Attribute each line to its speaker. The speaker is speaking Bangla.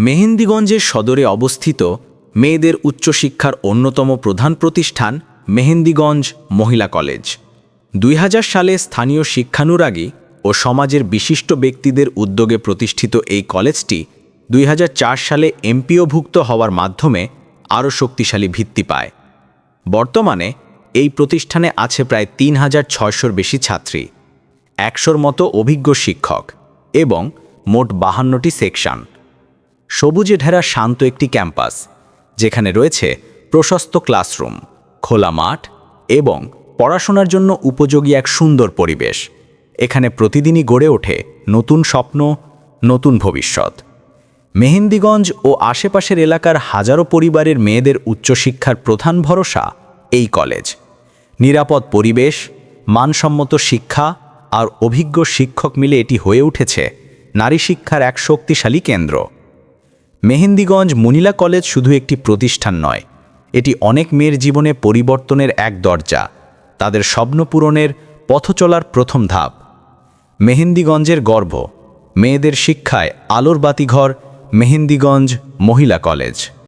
Speaker 1: মেহেন্দিগঞ্জের সদরে অবস্থিত মেয়েদের উচ্চশিক্ষার অন্যতম প্রধান প্রতিষ্ঠান মেহেন্দিগঞ্জ মহিলা কলেজ। ২০০০ সালে স্থানীয় শিক্ষানুরাগী ও সমাজের বিশিষ্ট ব্যক্তিদের উদ্যোগে প্রতিষ্ঠিত এই কলেজটি ২০০৪ সালে এমপিওভুক্ত হওয়ার মাধ্যমে আরও শক্তিশালী ভিত্তি পায়। বর্তমানে এই প্রতিষ্ঠানে আছে প্রায় ৩,৬০০-র বেশি ছাত্রী, ১০০-র মতো অভিজ্ঞ শিক্ষক এবং মোট ৫২টি সেকশন। সবুজে ঘেরা শান্ত একটি ক্যাম্পাস, যেখানে রয়েছে প্রশস্ত ক্লাসরুম, খোলা মাঠ এবং পড়াশোনার জন্য উপযোগী এক সুন্দর পরিবেশ। এখানে প্রতিদিনই গড়ে ওঠে নতুন স্বপ্ন, নতুন ভবিষ্যৎ। মেহেন্দিগঞ্জ ও আশেপাশের এলাকার হাজারো পরিবারের মেয়েদের উচ্চশিক্ষার প্রধান ভরসা এই কলেজ। নিরাপদ পরিবেশ, মানসম্মত শিক্ষা আর অভিজ্ঞ শিক্ষক মিলে এটি হয়ে উঠেছে নারী শিক্ষার এক শক্তিশালী কেন্দ্র। মেহেন্দিগঞ্জ মহিলা কলেজ শুধু একটি প্রতিষ্ঠান নয়, এটি অনেক মেয়ের জীবনে পরিবর্তনের এক দরজা, তাদের স্বপ্ন পূরণের পথ চলার প্রথম ধাপ। মেহেন্দিগঞ্জের গর্ব, মেয়েদের শিক্ষায় আলোর বাতিঘর মেহেন্দিগঞ্জ মহিলা কলেজ।